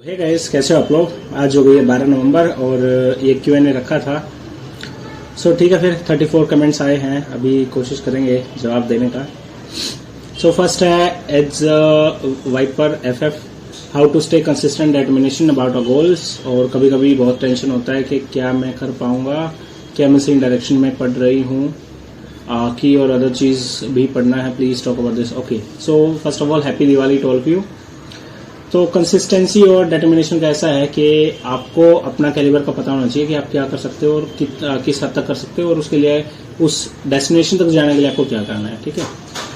Hey guys, कैसे हो आप लोग। आज हो गई है 12 नवंबर और ये Q&A रखा था। सो ठीक है, फिर 34 कमेंट्स आए हैं, अभी कोशिश करेंगे जवाब देने का। सो फर्स्ट है as viper FF, how to stay consistent determination about a goals. और कभी कभी बहुत टेंशन होता है कि क्या मैं कर पाऊंगा, क्या मैं सही डायरेक्शन में पढ़ रही हूँ की और अदर चीज़ भी पढ़ना है, please talk about this. Okay, so first of all happy Diwali to all of you. तो कंसिस्टेंसी और डिटर्मिनेशन का ऐसा है कि आपको अपना कैलिबर का पता होना चाहिए कि आप क्या कर सकते हो और किस हद तक कर सकते हो, और उसके लिए उस डेस्टिनेशन तक जाने के लिए आपको क्या करना है। ठीक है,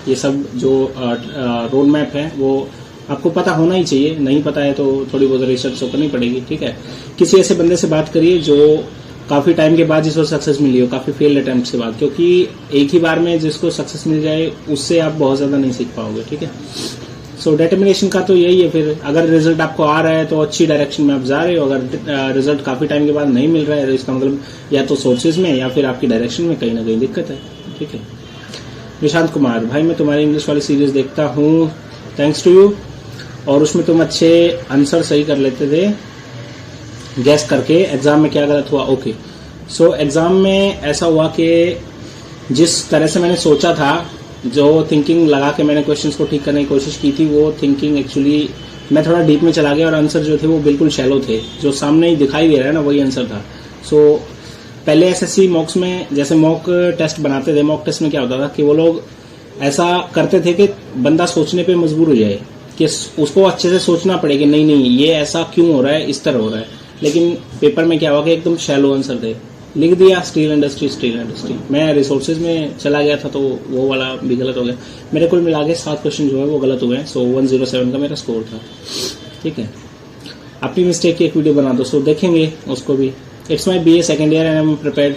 ये सब जो रोड मैप है वो आपको पता होना ही चाहिए। नहीं पता है तो थोड़ी बहुत रिसर्च तो करनी पड़ेगी। ठीक है, किसी ऐसे बंदे से बात करिए जो काफी टाइम के बाद जिसको सक्सेस मिली हो, काफी फेल्ड अटेम्प्ट के बाद, क्योंकि एक ही बार में जिसको सक्सेस मिल जाए उससे आप बहुत ज्यादा नहीं सीख पाओगे। ठीक है, सो डिटर्मिनेशन का तो यही है। फिर अगर रिजल्ट आपको आ रहा है तो अच्छी डायरेक्शन में आप जा रहे हो, अगर रिजल्ट काफी टाइम के बाद नहीं मिल रहा है तो इसका मतलब या तो सोर्सेज में या फिर आपकी डायरेक्शन में कहीं ना कहीं दिक्कत है। ठीक है, निशांत कुमार, भाई मैं तुम्हारी इंग्लिश वाली सीरीज देखता हूँ, थैंक्स टू यू। और उसमें तुम अच्छे आंसर सही कर लेते थे गैस करके, एग्जाम में क्या गलत हुआ। ओके, सो एग्जाम में ऐसा हुआ कि जिस तरह से मैंने सोचा था, जो थिंकिंग लगा के मैंने क्वेश्चंस को ठीक करने की कोशिश की थी, वो थिंकिंग एक्चुअली मैं थोड़ा डीप में चला गया और आंसर जो थे वो बिल्कुल शैलो थे। जो सामने ही दिखाई दे रहा है ना वही आंसर था। सो पहले SSC मॉक्स में जैसे मॉक टेस्ट बनाते थे, मॉक टेस्ट में क्या होता था कि वो लोग ऐसा करते थे कि बंदा सोचने पे मजबूर हो जाए, कि उसको अच्छे से सोचना पड़े कि नहीं ये ऐसा क्यों हो रहा है, इस तरह हो रहा है। लेकिन पेपर में क्या हुआ कि एकदम शैलो आंसर थे, लिख दिया स्टील इंडस्ट्री। मैं रिसोर्सेज में चला गया था तो वो वाला भी गलत हो गया। मेरे कुल मिला के 7 क्वेश्चन जो है वो गलत हुए हैं। सो 107 का मेरा स्कोर था। ठीक है, अपनी मिस्टेक की एक वीडियो बना दो, सो देखेंगे उसको भी। It's my BA second year and I am prepared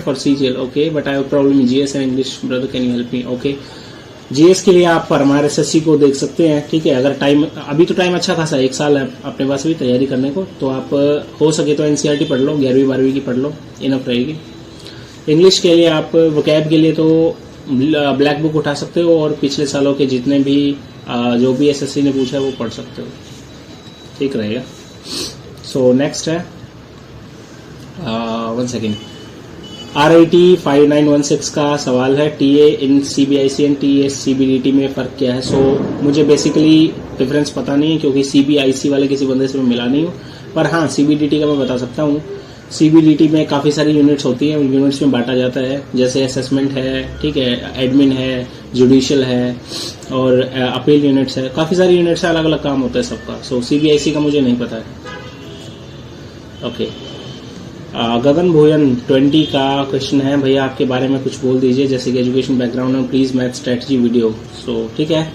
for CGL। Okay, but I have problem in GS and English, brother can you help me. Okay, GS के लिए आप हमारे SSC को देख सकते हैं। ठीक है, अगर टाइम अभी तो टाइम अच्छा खासा 1 साल है अपने पास भी तैयारी करने को, तो आप हो सके तो NCERT पढ़ लो, 11वीं 12वीं की पढ़ लो, इनफ रहेगी। इंग्लिश के लिए आप वोकैब के लिए तो ब्लैक बुक उठा सकते हो और पिछले सालों के जितने भी जो भी SSC ने पूछा है वो पढ़ सकते हो, ठीक रहेगा। सो नेक्स्ट है 1 सेकेंड, RIT 5916 का सवाल है, TA in CBIC and TS CBDT में फ़र्क क्या है। सो मुझे बेसिकली डिफरेंस पता नहीं है क्योंकि CBIC वाले किसी बंदे से मैं मिला नहीं हूँ, पर हाँ CBDT का मैं बता सकता हूँ। CBDT में काफ़ी सारी यूनिट्स होती हैं, उन यूनिट्स में बांटा जाता है, जैसे असेसमेंट है, ठीक है, एडमिन है, जुडिशियल है और अपील यूनिट्स है, काफ़ी सारी यूनिट्स है, अलग अलग काम होता है सबका। सो CBIC का मुझे नहीं पता है। ओके, गगन भोजन 20 का क्वेश्चन है, भैया आपके बारे में कुछ बोल दीजिए, जैसे कि एजुकेशन बैकग्राउंड है, प्लीज मैथ स्ट्रेटजी वीडियो। सो ठीक है,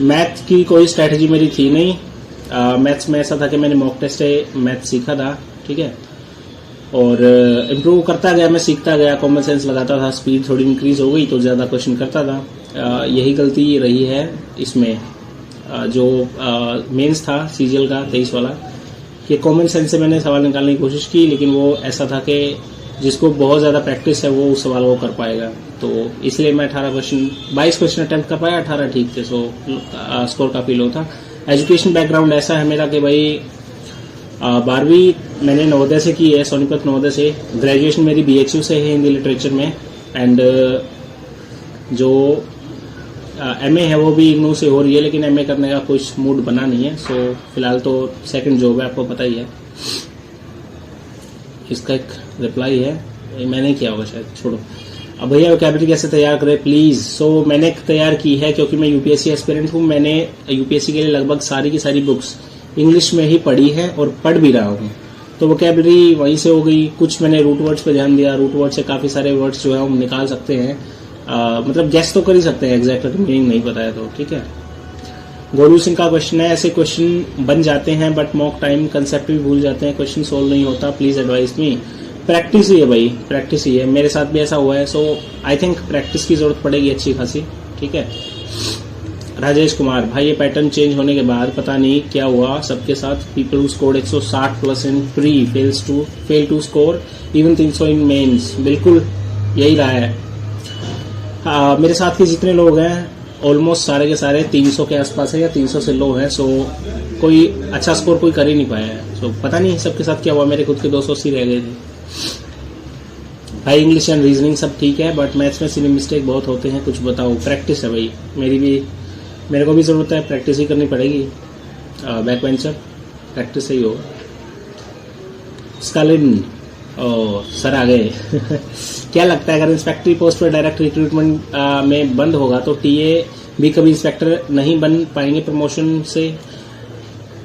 मैथ की कोई स्ट्रेटजी मेरी थी नहीं। मैथ्स में ऐसा था कि मैंने मॉक टेस्ट से मैथ सीखा था। ठीक है, और इम्प्रूव करता गया, मैं सीखता गया, कॉमन सेंस लगाता था, स्पीड थोड़ी इंक्रीज हो गई तो ज्यादा क्वेश्चन करता था। यही गलती रही है इसमें जो मेंस था CGL का 23 वाला, कि कॉमन सेंस से मैंने सवाल निकालने की कोशिश की, लेकिन वो ऐसा था कि जिसको बहुत ज़्यादा प्रैक्टिस है वो उस सवाल को कर पाएगा, तो इसलिए मैं 22 क्वेश्चन अटेम्प्ट कर पाया, 18 ठीक थे। सो स्कोर काफ़ी लो था। एजुकेशन बैकग्राउंड ऐसा है मेरा कि भाई 12वीं मैंने नवोदय से की है, सोनीपत नवोदय से। ग्रेजुएशन मेरी BHU से है हिंदी लिटरेचर में, एंड जो MA है वो भी IGNOU से हो रही है, लेकिन MA करने का कुछ मूड बना नहीं है। सो फिलहाल तो सेकंड जॉब है, आपको पता ही है। इसका एक रिप्लाई है, मैंने किया होगा शायद, छोड़ो। अब भैया वोकैबुलरी कैसे तैयार करें प्लीज। सो मैंने तैयार की है क्योंकि मैं UPSC एस्पिरेंट हूँ। मैंने UPSC के लिए लगभग सारी की सारी बुक्स इंग्लिश में ही पढ़ी है और पढ़ भी रहा हूँ, तो वोकैबुलरी वहीं से हो गई। कुछ मैंने रूट वर्ड्स पे ध्यान दिया, रूट वर्ड से काफी सारे वर्ड्स जो है हम निकाल सकते हैं, मतलब गेस तो कर ही सकते हैं, एग्जैक्ट मीनिंग नहीं पता है तो। ठीक है, गोलू सिंह का क्वेश्चन है, ऐसे क्वेश्चन बन जाते हैं बट मॉक टाइम कंसेप्ट भी भूल जाते हैं, क्वेश्चन सोल्व नहीं होता, प्लीज एडवाइस मी। प्रैक्टिस ही है भाई, प्रैक्टिस ही है, मेरे साथ भी ऐसा हुआ है। सो आई थिंक प्रैक्टिस की जरूरत पड़ेगी अच्छी खासी। ठीक है, राजेश कुमार, भाई ये पैटर्न चेंज होने के बाद पता नहीं क्या हुआ सबके साथ, people who scored 160+ in pre fail to score even 300 in mains. बिल्कुल यही रहा है। मेरे साथ के जितने लोग हैं ऑलमोस्ट सारे के सारे 300 के आसपास है या 300 से लो है। सो कोई अच्छा स्कोर कोई कर ही नहीं पाया है। सो पता नहीं सबके साथ क्या हुआ, मेरे खुद के 280 रह गए थे। हाई इंग्लिश एंड रीजनिंग सब ठीक है, बट मैथ्स में सिली मिस्टेक बहुत होते हैं। कुछ बताओ। प्रैक्टिस है भाई, मेरे को भी ज़रूरत है, प्रैक्टिस ही करनी पड़ेगी। बैक बेंचर प्रैक्टिस ही होगा। स्कालिन सर आ गए क्या लगता है अगर इंस्पेक्टर पोस्ट पर डायरेक्ट रिक्रूटमेंट में बंद होगा तो टीए भी कभी इंस्पेक्टर नहीं बन पाएंगे प्रमोशन से?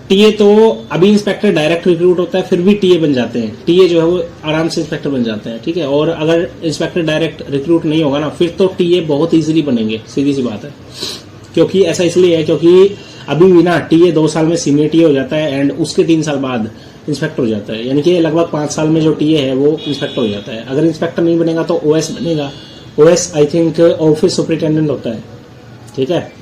टीए तो अभी इंस्पेक्टर डायरेक्ट रिक्रूट होता है, फिर भी टीए बन जाते हैं। टीए जो है वो आराम से इंस्पेक्टर बन जाते हैं, ठीक है। और अगर इंस्पेक्टर डायरेक्ट रिक्रूट नहीं होगा ना, फिर तो टीए बहुत इजीली बनेंगे, सीधी सी बात है। क्योंकि ऐसा इसलिए है क्योंकि अभी भी ना टीए 2 साल में सीनियर टीए हो जाता है एंड उसके 3 साल बाद इंस्पेक्टर हो जाता है। यानी कि लगभग 5 साल में जो टीए है वो इंस्पेक्टर हो जाता है। अगर इंस्पेक्टर नहीं बनेगा तो ओएस बनेगा। OS I think office superintendent होता है, ठीक है।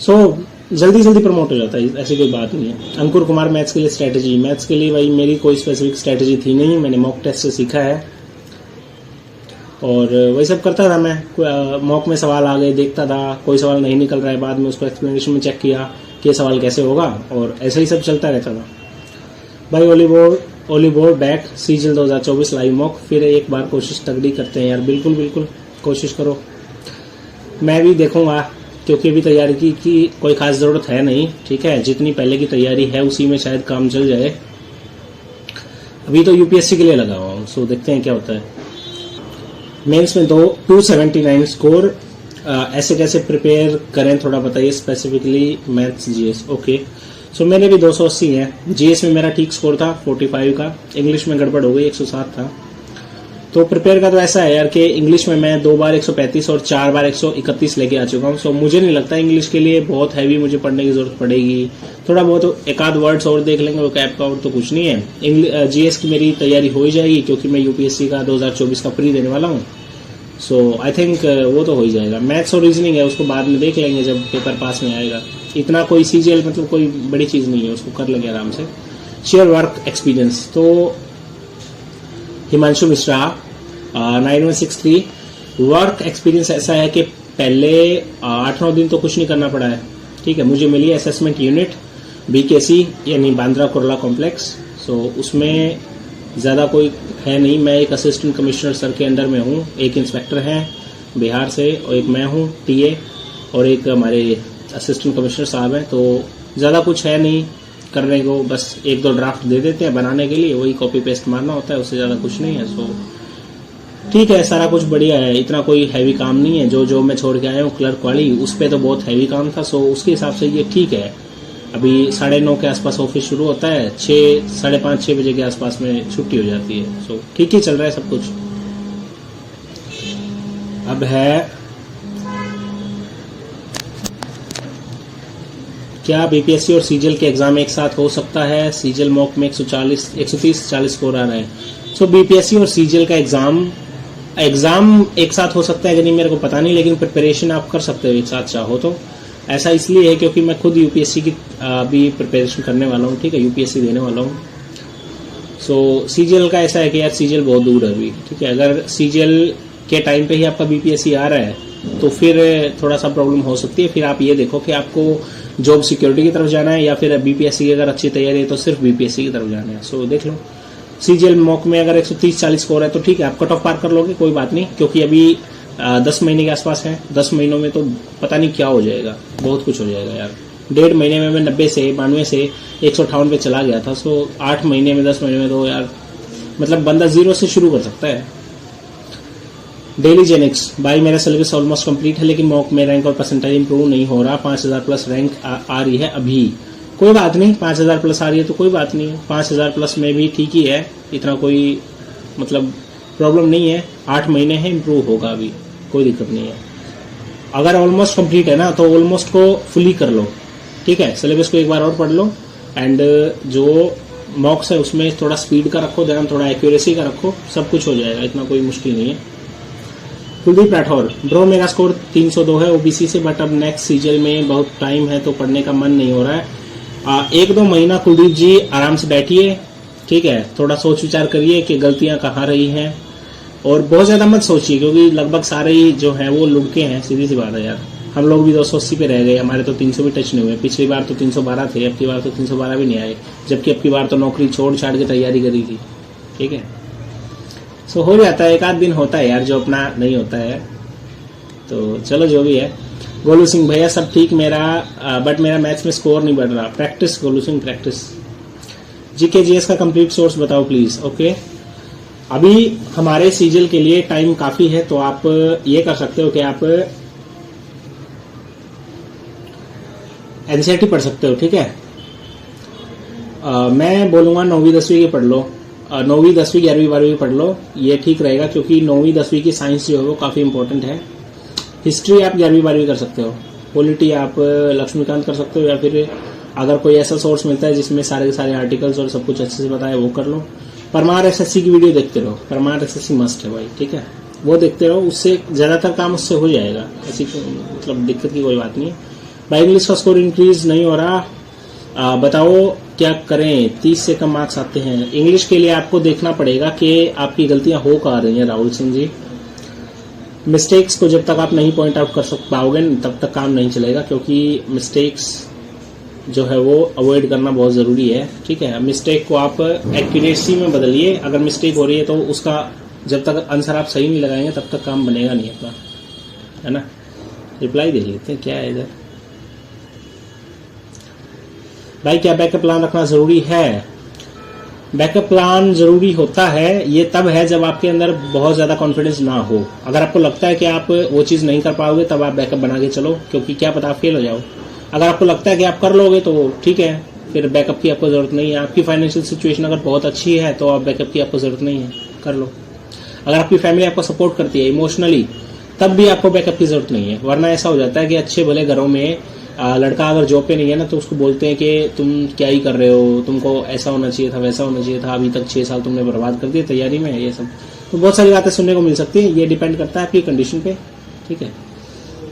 सो जल्दी प्रमोट हो जाता है, ऐसी कोई बात नहीं है। अंकुर कुमार मैथ्स के लिए स्ट्रेटेजी। मैथ्स के लिए भाई मेरी कोई स्पेसिफिक स्ट्रेटेजी थी नहीं, मैंने मॉक टेस्ट से सीखा है और वही सब करता था मैं। मॉक में सवाल आ गए, देखता था, कोई सवाल नहीं निकल रहा है, बाद में उसको एक्सप्लेनेशन में चेक किया कि ये सवाल कैसे होगा, और ऐसे ही सब चलता रहता था भाई। ओलीबोर्ड बैक सीजल 2024 लाइव मॉक, फिर एक बार कोशिश तगड़ी करते हैं यार। बिल्कुल कोशिश करो, मैं भी देखूंगा क्योंकि अभी तैयारी की कोई खास जरूरत है नहीं, ठीक है। जितनी पहले की तैयारी है उसी में शायद काम चल जाए। अभी तो यूपीएससी के लिए लगा हुआ हूँ, सो देखते हैं क्या होता है। मेंस में तो 279 स्कोर, ऐसे कैसे प्रिपेयर करें थोड़ा बताइए specifically. Maths GS okay. So मेरे भी 280 है। जीएस में मेरा ठीक स्कोर था 45 का, इंग्लिश में गड़बड़ हो गई 107 था। तो प्रिपेयर का तो ऐसा है यार कि इंग्लिश में मैं 2 बार 135 और 4 बार 131 लेके आ चुका हूँ। सो मुझे नहीं लगता इंग्लिश के लिए बहुत हैवी मुझे पढ़ने की जरूरत पड़ेगी। थोड़ा बहुत एक आध वर्ड्स और देख लेंगे वो कैप का, और तो कुछ नहीं है। जीएस की मेरी तैयारी हो ही जाएगी क्योंकि मैं यूपीएससी का 2024 का प्री देने वाला हूँ। सो आई थिंक वो तो हो ही जाएगा। मैथ्स और रीजनिंग है उसको बाद में देख लेंगे जब पेपर पास में आएगा। इतना कोई सीजीएल मतलब कोई बड़ी चीज़ नहीं है, उसको कर लेंगे आराम से। शेयर वर्क एक्सपीरियंस तो हिमांशु मिश्रा 9163 वर्क एक्सपीरियंस ऐसा है कि पहले 8-9 दिन तो कुछ नहीं करना पड़ा है, ठीक है। मुझे मिली असेसमेंट यूनिट बीकेसी यानी बांद्रा कुर्ला कॉम्प्लेक्स। सो उसमें ज़्यादा कोई है नहीं। मैं एक असिस्टेंट कमिश्नर सर के अंडर में हूँ, एक इंस्पेक्टर हैं बिहार से और एक मैं हूँ टीए और एक हमारे असिस्टेंट कमिश्नर साहब हैं। तो ज़्यादा कुछ है नहीं करने को, बस 1-2 ड्राफ्ट दे देते हैं बनाने के लिए, वही कॉपी पेस्ट मारना होता है, उससे ज़्यादा कुछ नहीं है। सो ठीक है, सारा कुछ बढ़िया है, इतना कोई हैवी काम नहीं है। जो मैं छोड़ के आया हूँ क्लर्क वाली, उस पर तो बहुत हैवी काम था। सो उसके हिसाब से ये ठीक है। अभी 9:30 के आसपास ऑफिस शुरू होता है, 5:30-6 बजे के आसपास में छुट्टी हो जाती है। सो ठीक ही चल रहा है सब कुछ। अब है क्या बीपीएससी और सीजीएल के एग्जाम एक साथ हो सकता है? सीजीएल मॉक में 130-40 स्कोर आ रहे हैं। सो बीपीएससी और सीजीएल का एग्जाम एक साथ हो सकता है कि नहीं मेरे को पता नहीं, लेकिन प्रिपरेशन आप कर सकते हो एक साथ चाहो तो। ऐसा इसलिए है क्योंकि मैं खुद यूपीएससी की भी प्रिपरेशन करने वाला हूँ, ठीक है, यूपीएससी देने वाला हूँ। सो सीजीएल का ऐसा है कि यार सीजीएल बहुत दूर है अभी, ठीक है। अगर सीजीएल के टाइम पे ही आपका बीपीएससी आ रहा है तो फिर थोड़ा सा प्रॉब्लम हो सकती है। फिर आप ये देखो कि आपको जॉब सिक्योरिटी की तरफ जाना है या फिर बीपीएससी की अगर अच्छी तैयारी है तो सिर्फ बीपीएससी की तरफ जाना है। सो देख लो, सीजीएल मॉक में अगर 130-40 स्कोर है तो ठीक है, आप कट ऑफ पार कर लोगे, कोई बात नहीं, क्योंकि अभी 10 महीने के आसपास है। 10 महीनों में तो पता नहीं क्या हो जाएगा, बहुत कुछ हो जाएगा यार। 1.5 महीने में मैं 92 से 158 पे चला गया था। सो 8 महीने में 10 महीने में तो यार मतलब बंदा 0 से शुरू कर सकता है। डेली जेनिक्स भाई मेरा सिलेबस ऑलमोस्ट कंप्लीट है, लेकिन मॉक में रैंक और परसेंटाइल इंप्रूव नहीं हो रहा। 5000 प्लस रैंक आ रही है अभी, कोई बात नहीं। 5000 प्लस आ रही है तो कोई बात नहीं है, 5000 प्लस में भी ठीक ही है, इतना कोई मतलब प्रॉब्लम नहीं है। 8 महीने हैं, इंप्रूव होगा अभी, कोई दिक्कत नहीं है। अगर ऑलमोस्ट कंप्लीट है ना तो ऑलमोस्ट को फुली कर लो, ठीक है। सिलेबस को एक बार और पढ़ लो एंड जो मॉक्स है उसमें थोड़ा स्पीड का रखो ध्यान, थोड़ा एक्यूरेसी का रखो, सब कुछ हो जाएगा, इतना कोई मुश्किल नहीं है। कुलदीप राठौर ब्रो मेरा स्कोर 302 है ओबीसी से, बट अब नेक्स्ट सीजीएल में बहुत टाइम है तो पढ़ने का मन नहीं हो रहा है। 1-2 महीना कुलदीप जी आराम से बैठिए, ठीक है, थोड़ा सोच विचार करिए कि गलतियां कहाँ रही हैं, और बहुत ज्यादा मत सोचिए क्योंकि लगभग सारे ही जो हैं वो लुढ़के हैं, सीधी सी बात है यार। हम लोग भी 280 पे रह गए, हमारे तो 300 भी टच नहीं हुए। पिछली बार तो 312 थे, अब की बार तो 312 भी नहीं आए, जबकि अब की बार तो नौकरी छोड़ छाड़ के तैयारी करी थी। ठीक है, सो हो जाता है, एक आध दिन होता है यार जो अपना नहीं होता है। तो चलो जो भी है। गोलू सिंह भैया सब ठीक मेरा, बट मेरा मैथ्स में स्कोर नहीं बढ़ रहा। Practice Golu Singh, practice. GK GS का कंप्लीट सोर्स बताओ प्लीज। ओके, अभी हमारे सीजल के लिए टाइम काफी है, तो आप ये कर सकते हो कि आप एनसीईआरटी पढ़ सकते हो। ठीक है, मैं बोलूंगा 9वीं 10वीं की पढ़ लो, 9वीं 10वीं 11वीं 12वीं पढ़ लो, ये ठीक रहेगा, क्योंकि 9वीं 10वीं की साइंस जो है वो काफी इंपॉर्टेंट है। हिस्ट्री आप 11वीं 12वीं कर सकते हो, पॉलिटी आप लक्ष्मीकांत कर सकते हो, या फिर अगर कोई ऐसा सोर्स मिलता है जिसमें सारे के सारे आर्टिकल्स और सब कुछ अच्छे से बताए वो कर लो। परमार एसएससी की वीडियो देखते रहो, परमार एसएससी मस्ट है भाई। ठीक है, वो देखते रहो, उससे ज्यादातर काम उससे हो जाएगा, ऐसी मतलब दिक्कत की कोई बात नहीं है भाई। इंग्लिश का स्कोर इंक्रीज नहीं हो रहा, बताओ क्या करें, 30 से कम मार्क्स आते हैं। इंग्लिश के लिए आपको देखना पड़ेगा कि आपकी गलतियां हो कहाँ रही हैं राहुल सिंह जी। मिस्टेक्स को जब तक आप नहीं पॉइंट आउट कर पाओगे तब तक काम नहीं चलेगा, क्योंकि मिस्टेक्स जो है वो अवॉइड करना बहुत जरूरी है। ठीक है, मिस्टेक को आप एक्यूरेसी में बदलिए। अगर मिस्टेक हो रही है तो उसका जब तक आंसर आप सही नहीं लगाएंगे तब तक काम बनेगा नहीं अपना, है ना। रिप्लाई दे लेते हैं, क्या है इधर भाई। क्या बैकअप प्लान रखना जरूरी है? बैकअप प्लान जरूरी होता है, ये तब है जब आपके अंदर बहुत ज्यादा कॉन्फिडेंस ना हो। अगर आपको लगता है कि आप वो चीज नहीं कर पाओगे तब आप बैकअप बना के चलो, क्योंकि क्या पता आप फेल हो जाओ। अगर आपको लगता है कि आप कर लोगे तो ठीक है, फिर बैकअप की आपको जरूरत नहीं है। आपकी फाइनेंशियल सिचुएशन अगर बहुत अच्छी है तो आप बैकअप की आपको जरूरत नहीं है, कर लो। अगर आपकी फैमिली आपको सपोर्ट करती है इमोशनली, तब भी आपको बैकअप की जरूरत नहीं है। वरना ऐसा हो जाता है कि अच्छे भले घरों में लड़का अगर जॉब पे नहीं है ना, तो उसको बोलते हैं कि तुम क्या ही कर रहे हो, तुमको ऐसा होना चाहिए था, वैसा होना चाहिए था, अभी तक 6 साल तुमने बर्बाद कर दिए तैयारी में, ये सब। तो बहुत सारी बातें सुनने को मिल सकती है, ये डिपेंड करता है आपकी कंडीशन पे। ठीक है,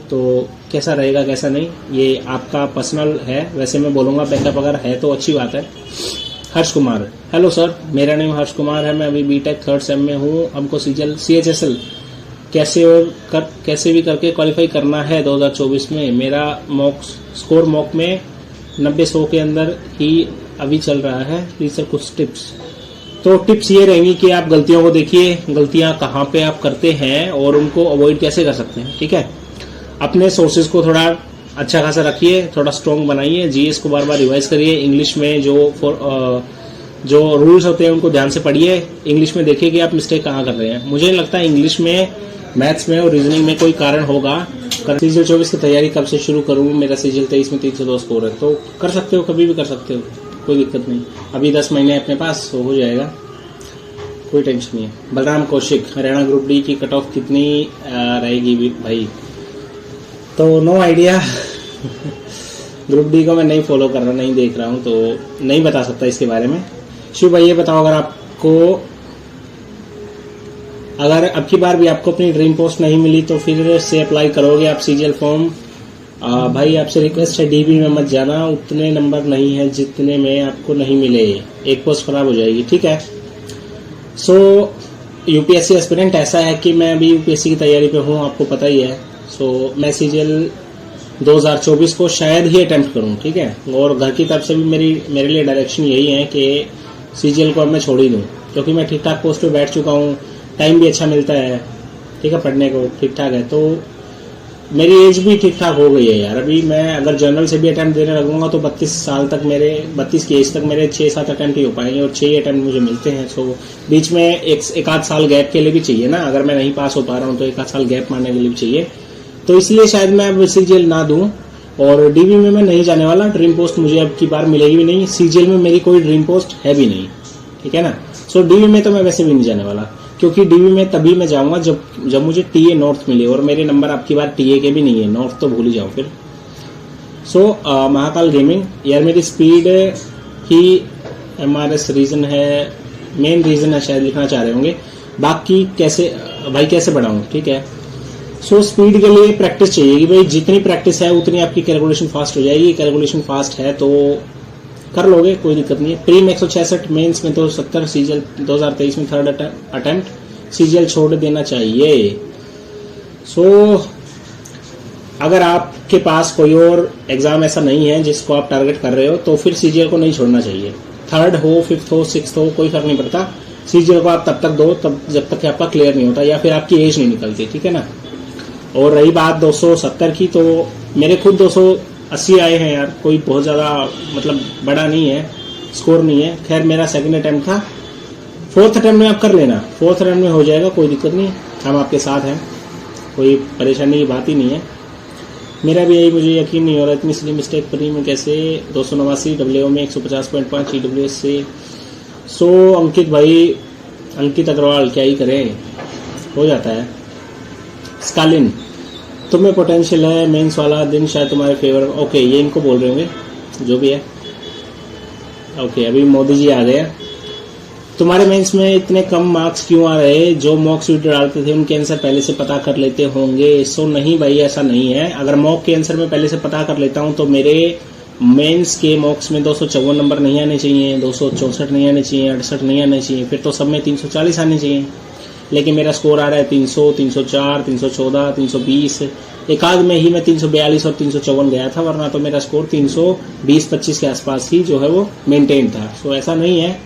तो कैसा रहेगा कैसा नहीं ये आपका पर्सनल है। वैसे मैं बोलूंगा बैकअप अगर है तो अच्छी बात है। हर्ष कुमार, हेलो सर, मेरा नाम हर्ष कुमार है, मैं अभी बीटेक 3rd सेम में हूँ। हमको CHSL कैसे भी करके क्वालिफाई करना है 2024 में। मेरा स्कोर मॉक में 90-100 के अंदर ही अभी चल रहा है। प्लीज सर कुछ टिप्स। तो टिप्स ये रहेंगी कि आप गलतियों को देखिए, गलतियां कहाँ पे आप करते हैं और उनको अवॉइड कैसे कर सकते हैं। ठीक है, अपने सोर्सेज को थोड़ा अच्छा खासा रखिए, थोड़ा स्ट्रॉन्ग बनाइए, जीएस को बार बार रिवाइज करिए, इंग्लिश में जो रूल्स होते हैं उनको ध्यान से पढ़िए, इंग्लिश में देखिए कि आप मिस्टेक कहाँ कर रहे हैं। मुझे नहीं लगता इंग्लिश में, मैथ्स में और रीजनिंग में कोई कारण होगा। सीजल 24 की तैयारी कब से शुरू करूँ? मेरा सीजल 23 में 302 स्कोर है। तो कर सकते हो, कभी भी कर सकते हो, कोई दिक्कत नहीं। अभी 10 महीने अपने पास, तो हो जाएगा, कोई टेंशन नहीं है। बलराम कौशिक, हरियाणा ग्रुप डी की कट ऑफ कितनी रहेगी भाई? तो नो आइडिया। ग्रुप डी को मैं नहीं फॉलो कर रहा, नहीं देख रहा हूँ, तो नहीं बता सकता इसके बारे में। शिव भाई ये बताओ, अगर अब की बार भी आपको अपनी ड्रीम पोस्ट नहीं मिली तो फिर से अप्लाई करोगे आप सीजीएल फॉर्म? भाई आपसे रिक्वेस्ट है, डीबी में मत जाना, उतने नंबर नहीं है जितने में आपको नहीं मिले, एक पोस्ट खराब हो जाएगी। ठीक है, सो यूपीएससी एस्पिरेंट ऐसा है कि मैं अभी यूपीएससी की तैयारी पे हूँ, आपको पता ही है। सो मैं सीजीएल 2024 को शायद ही अटेम्प्ट करूँ। ठीक है, और घर की तरफ से भी मेरे लिए डायरेक्शन यही है कि सीजीएल को अब मैं छोड़ ही दूँ, क्योंकि मैं ठीक ठाक पोस्ट पे बैठ चुका हूँ, टाइम भी अच्छा मिलता है। ठीक है, पढ़ने को ठीक ठाक है, तो मेरी एज भी ठीक ठाक हो गई है यार। अभी मैं अगर जनरल से भी अटेम्प्ट देने लगूंगा तो 32 की एज तक मेरे 6-7 अटेम्प्ट ही हो पाएंगे, और 6 ही अटेम्प्ट मुझे मिलते हैं। सो बीच में एक आध साल गैप के लिए भी चाहिए ना, अगर मैं नहीं पास हो पा रहा हूँ तो एक आध साल गैप मारने के लिए भी चाहिए। तो इसलिए शायद मैं अब सीजीएल ना दूं, और डीबी में मैं नहीं जाने वाला। ड्रीम पोस्ट मुझे अब की बार मिलेगी भी नहीं, सीजीएल में मेरी कोई ड्रीम पोस्ट है भी नहीं। ठीक है ना, सो डीबी में तो मैं वैसे भी नहीं जाने वाला, क्योंकि डीबी में तभी मैं जाऊंगा जब मुझे टीए नॉर्थ मिले, और मेरे नंबर अब की बार टीए के भी नहीं है, नॉर्थ तो भूल ही जाओ फिर। सो महाकाल गेमिंग, यार मेरी स्पीड ही एमआरएस रीजन है, मेन रीजन है शायद, लिखना चाह रहे होंगे। बाकी कैसे बढ़ाऊं? ठीक है, सो स्पीड के लिए प्रैक्टिस चाहिए कि भाई जितनी प्रैक्टिस है उतनी आपकी कैलकुलेशन फास्ट हो जाएगी। कैलकुलेशन फास्ट है तो कर लोगे, कोई दिक्कत नहीं है। प्री में 166, मेंस में तो 70, सीजीएल 2023 में 3rd अटेम्प्ट, सीजीएल छोड़ देना चाहिए। सो अगर आपके पास कोई और एग्जाम ऐसा नहीं है जिसको आप टारगेट कर रहे हो तो फिर सीजीएल को नहीं छोड़ना चाहिए। 3rd हो, 5th हो, 6th हो, कोई फर्क नहीं पड़ता। सीजीएल को आप तब तक दो तब जब तक कि आपका क्लियर नहीं होता या फिर आपकी एज नहीं निकलती, ठीक है ना। और रही बात 270 की, तो मेरे खुद 280 आए हैं यार, कोई बहुत ज्यादा मतलब बड़ा नहीं है, स्कोर नहीं है। खैर मेरा सेकंड अटेम्प्ट था, 4th अटेम्प्ट में आप कर लेना, 4th अटेम्प्ट में हो जाएगा, कोई दिक्कत नहीं, हम आपके साथ हैं, कोई परेशानी की बात ही नहीं है। मेरा भी यही, मुझे यकीन नहीं हो रहा इतनी सिली मिस्टेक परी में कैसे 289 डब्ल्यू में 150.5 ईडब्ल्यूएस से। सो अंकित भाई, अंकित अग्रवाल क्या ही करें, हो जाता है। स्कालिन, तुम्हें पोटेंशियल है, मेंस वाला दिन शायद तुम्हारे फेवर। ओके, ये इनको बोल रहे होंगे जो भी है। ओके, अभी मोदी जी आ गए। तुम्हारे मेंस में इतने कम मार्क्स क्यों आ रहे? जो मॉक्स वीडियो डालते थे उनके आंसर पहले से पता कर लेते होंगे। सो नहीं भाई, ऐसा नहीं है। अगर मॉक के आंसर में पहले से पता कर लेता हूं तो मेरे मेंस के मॉक्स में 254 नंबर नहीं आने चाहिए, 264 नहीं आने चाहिए, 68 नहीं आने चाहिए, फिर तो सब में 340 आने चाहिए। लेकिन मेरा स्कोर आ रहा है 300, 304, 314, 320। एक आध में ही मैं 342 और 354 गया था, वरना तो मेरा स्कोर 320-25 के आसपास ही जो है वो मेंटेन था। सो ऐसा नहीं है।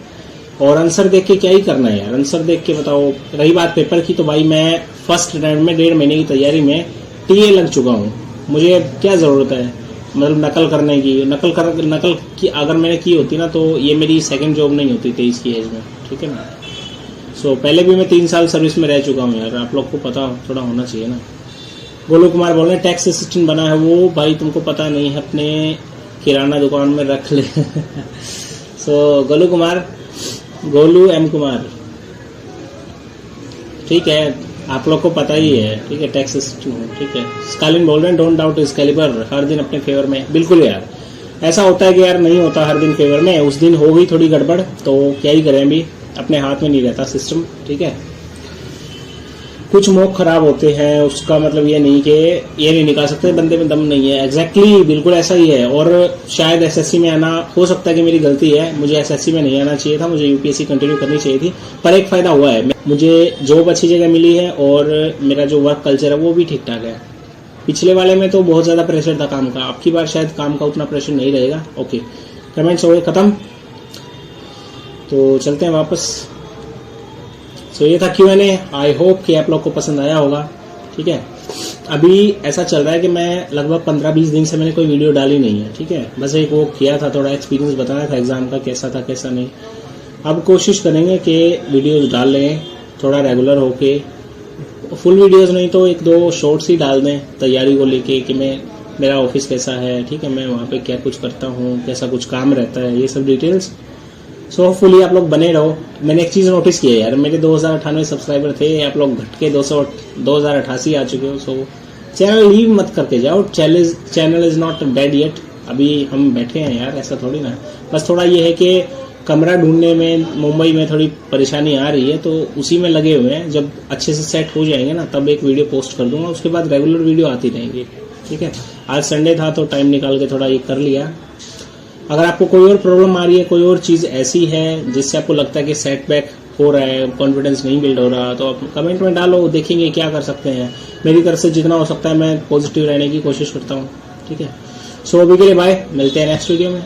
और आंसर देख के क्या ही करना है यार, आंसर देख के बताओ। रही बात पेपर की, तो भाई मैं फर्स्ट अटेम्प्ट में 1.5 महीने की तैयारी में टीए लग चुका हूँ। मुझे क्या जरूरत है मतलब नकल करने की? नकल की अगर मैंने की होती ना तो ये मेरी सेकंड जॉब नहीं होती 23 की एज में, ठीक है ना। सो पहले भी मैं 3 साल सर्विस में रह चुका हूँ यार, आप लोग को पता थोड़ा होना चाहिए ना। गोलू कुमार बोल रहे हैं टैक्स असिस्टेंट बना है वो। भाई तुमको पता नहीं है, अपने किराना दुकान में रख ले। सो गोलू कुमार, गोलू एम कुमार, ठीक है, आप लोग को पता ही है, ठीक है, टैक्स असिस्टेंट, ठीक है। स्कालिन बोल रहे हैं डोंट डाउट एक्सकैलिबर, हर दिन अपने फेवर में। बिल्कुल यार, ऐसा होता है कि यार नहीं होता हर दिन फेवर में, उस दिन हो गई थोड़ी गड़बड़ तो क्या ही करें, अभी अपने हाथ में नहीं रहता सिस्टम, ठीक है। कुछ मॉक खराब होते हैं, उसका मतलब ये नहीं कि ये नहीं निकाल सकते, बंदे में दम नहीं है। एग्जैक्टली बिल्कुल ऐसा ही है। और शायद एसएससी में आना, हो सकता है कि मेरी गलती है, मुझे एसएससी में नहीं आना चाहिए था, मुझे यूपीएससी कंटिन्यू करनी चाहिए थी। पर एक फायदा हुआ है, मुझे जॉब अच्छी जगह मिली है और मेरा जो वर्क कल्चर है वो भी ठीक ठाक है। पिछले वाले में तो बहुत ज्यादा प्रेशर था काम का, अब की बार शायद काम का उतना प्रेशर नहीं रहेगा। ओके, कमेंट्स हो गए खत्म, तो चलते हैं वापस। सो ये था Q&A। आई होप कि आप लोग को पसंद आया होगा, ठीक है। अभी ऐसा चल रहा है कि मैं लगभग 15-20 दिन से मैंने कोई वीडियो डाली नहीं है, ठीक है। बस एक वो किया था, थोड़ा एक्सपीरियंस बताया था एग्जाम का, कैसा था कैसा नहीं। अब कोशिश करेंगे कि वीडियोस डाल लें थोड़ा रेगुलर होके, फुल वीडियोस नहीं तो 1-2 शॉर्ट्स ही डाल दें तैयारी को लेके कि मैं मेरा ऑफिस कैसा है, ठीक है, मैं वहाँ पे क्या कुछ करता हूँ, कैसा कुछ काम रहता है, ये सब डिटेल्स। सो होपफुली आप लोग बने रहो। मैंने एक चीज नोटिस की है यार, मेरे 2098 सब्सक्राइबर थे, आप लोग घट के 2088 आ चुके हो। सो चैनल लीव मत करके जाओ, channel is not dead yet. अभी हम बैठे हैं यार, ऐसा थोड़ी ना। बस थोड़ा ये है कि कमरा ढूंढने में मुंबई में थोड़ी परेशानी आ रही है, तो उसी में लगे हुए हैं। जब अच्छे से सेट हो जाएंगे ना तब एक वीडियो पोस्ट कर दूंगा, उसके बाद रेगुलर वीडियो आती रहेंगी, ठीक है। आज संडे था तो टाइम निकाल के थोड़ा ये कर लिया। अगर आपको कोई और प्रॉब्लम आ रही है, कोई और चीज ऐसी है जिससे आपको लगता है कि सेटबैक हो रहा है, कॉन्फिडेंस नहीं बिल्ड हो रहा, तो आप कमेंट में डालो, देखेंगे क्या कर सकते हैं। मेरी तरफ से जितना हो सकता है मैं पॉजिटिव रहने की कोशिश करता हूँ, ठीक है। सो अभी के लिए बाय, मिलते हैं नेक्स्ट वीडियो में।